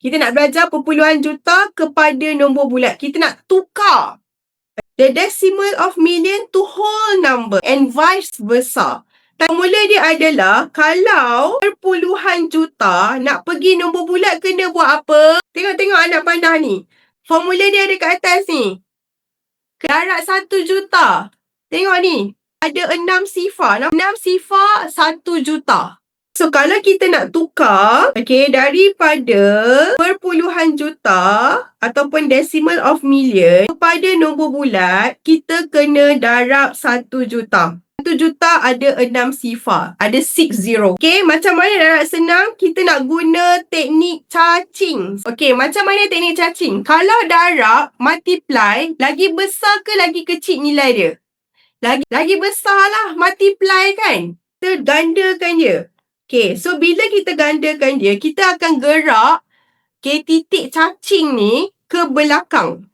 Kita nak belajar perpuluhan juta kepada nombor bulat. Kita nak tukar the decimal of million to whole number and vice versa. Formula dia adalah kalau perpuluhan juta nak pergi nombor bulat kena buat apa? Tengok anak pandah ni. Formula dia ada kat atas ni. Darab 1 juta. Tengok ni. Ada 6 sifar. 6 sifar 1 juta. So, kalau kita nak tukar, daripada perpuluhan juta ataupun decimal of million kepada nombor bulat, kita kena darab 1 juta. 1 juta ada 6 sifar. Ada 6 zero. Macam mana darab senang? Kita nak guna teknik cacing. Macam mana teknik cacing? Kalau darab, multiply, lagi besar ke lagi kecil nilai dia? Lagi besar lah, multiply kan? Kita gandakan dia. So bila kita gandakan dia, kita akan gerak titik cacing ni ke belakang.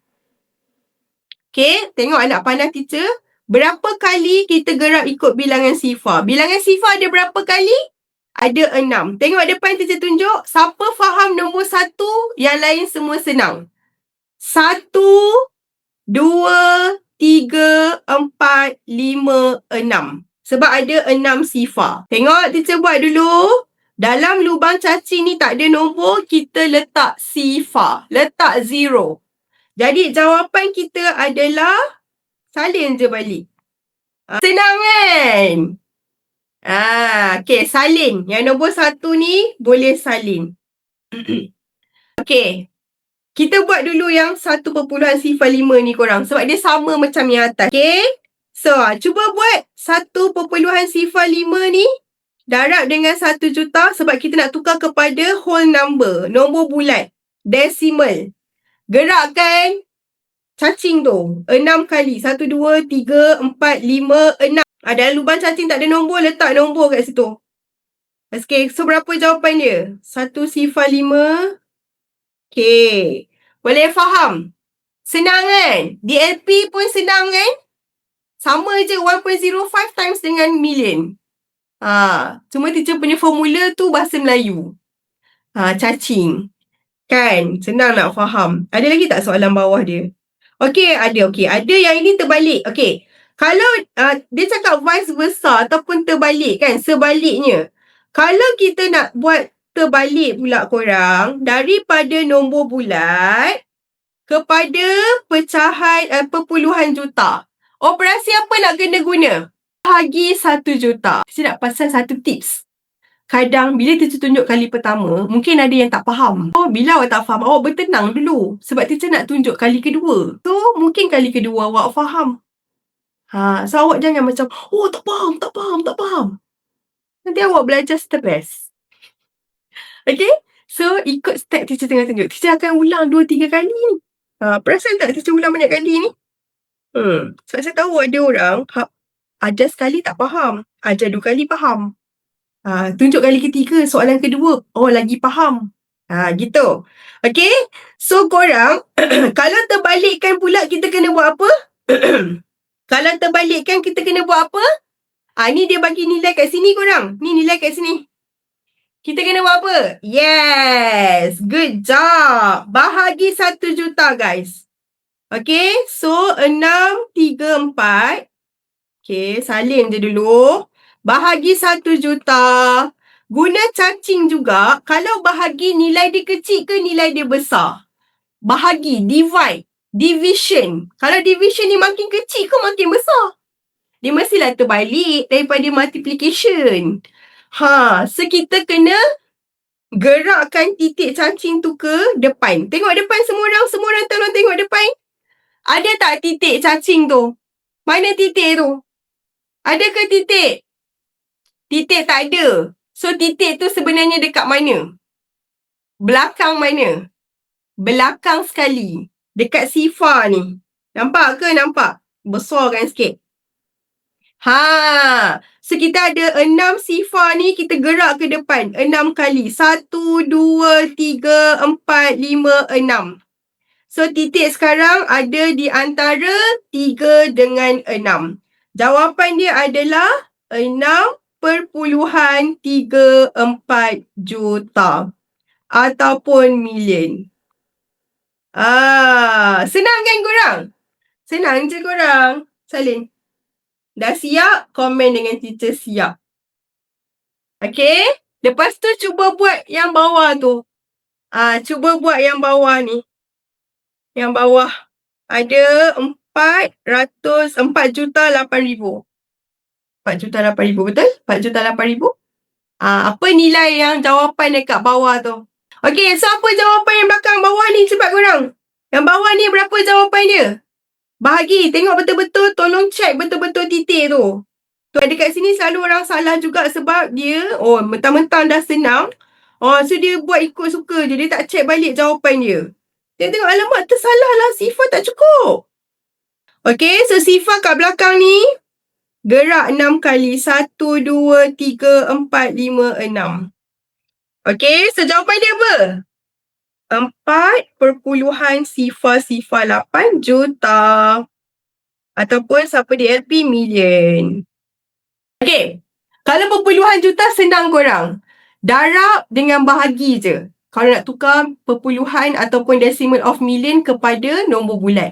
Tengok anak pandang teacher. Berapa kali kita gerak ikut bilangan sifar? Bilangan sifar ada berapa kali? Ada 6. Tengok depan teacher tunjuk. Siapa faham nombor 1? Yang lain semua senang. 1, 2, 3, 4, 5, 6. Sebab ada 6 sifar. Tengok teacher buat dulu. Dalam lubang cacing ni tak ada nombor. Kita letak sifar. Letak 0. Jadi jawapan kita adalah salin je balik. Senang kan? Salin. Yang nombor 1 ni boleh salin. Kita buat dulu yang 1.05 ni korang. Sebab dia sama macam yang atas. So, cuba buat 1.05 ni darab dengan 1 juta sebab kita nak tukar kepada whole number. Nombor bulat. Decimal. Gerakkan cacing tu. 6 kali. 1, 2, 3, 4, 5, 6. Dalam lubang cacing tak ada nombor. Letak nombor kat situ. So berapa jawapan dia? 1.05. Boleh faham? Senang kan? DLP pun senang kan? Sama je 1.05 times dengan million. Cuma teacher punya formula tu bahasa Melayu. Cacing. Kan? Senang nak faham. Ada lagi tak soalan bawah dia? Ada. Ada yang ini terbalik. Kalau dia cakap vice versa ataupun terbalik kan, sebaliknya. Kalau kita nak buat terbalik pula korang, daripada nombor bulat kepada pecahan perpuluhan juta. Operasi apa nak kena guna? Bahagi 1 juta. Saya nak pasal satu tips. Kadang bila teacher tunjuk kali pertama, mungkin ada yang tak faham. Bila awak tak faham, awak bertenang dulu. Sebab teacher nak tunjuk kali kedua. So, mungkin kali kedua awak faham. So, awak jangan macam, tak faham. Nanti awak belajar stres. So, ikut step teacher tengah tunjuk. Teacher akan ulang 2-3 kali ni. Perasan tak teacher ulang banyak kali ni? Sebab saya tahu ada orang, ajar sekali tak faham. Ajar 2 kali faham. Tunjuk kali ketiga, soalan kedua, lagi faham. Gitu. So korang, kalau terbalikkan pula kita kena buat apa? Kalau terbalikkan kita kena buat apa? Ni dia bagi nilai kat sini korang. Ni nilai kat sini. Kita kena buat apa? Yes! Good job! Bahagi 1 juta guys. So 6, 3, 4. Salin je dulu. Bahagi 1 juta. Guna cacing juga. Kalau bahagi, nilai dia kecil ke nilai dia besar? Bahagi, divide, division. Kalau division ni makin kecil ke makin besar? Dia mestilah terbalik daripada multiplication. So kita kena gerakkan titik cacing tu ke depan. Tengok depan semua orang tolong tengok depan. Ada tak titik cacing tu? Mana titik tu? Ada ke titik? Titik tak ada. So, titik tu sebenarnya dekat mana? Belakang mana? Belakang sekali. Dekat sifar ni. Nampak ke? Nampak? Besar kan sikit? So, kita ada 6 sifar ni, kita gerak ke depan. 6 kali. 1, 2, 3, 4, 5, 6. So, titik sekarang ada di antara 3 dengan 6. Jawapan dia adalah 6.34 juta. ataupun million? Senang kan korang? Senang je korang. Salin. Dah siap? Komen dengan teacher siap. Okay? Lepas tu cuba buat yang bawah tu. Cuba buat yang bawah ni. Yang bawah. Ada 4,08,000. 4,08,000, betul? 4,08,000. Apa nilai yang jawapan dekat bawah tu? Okay, so apa jawapan yang belakang bawah ni? Cepat korang. Yang bawah ni berapa jawapan dia? Bahagi. Tengok betul-betul. Tolong check betul-betul titik tu. Dekat sini selalu orang salah juga sebab dia, mentang-mentang dah senang. So dia buat ikut suka je. Dia tak check balik jawapan dia. Dia tengok, alamak, tersalah lah. Sifar tak cukup. Okay, so sifar kat belakang ni gerak 6 kali. 1, 2, 3, 4, 5, 6. Okay, so jawapan dia apa? 4,08 juta. Ataupun siapa di LP, million. Okay, kalau perpuluhan juta senang korang. Darab dengan bahagi je. Kalau nak tukar perpuluhan ataupun decimal of million kepada nombor bulat.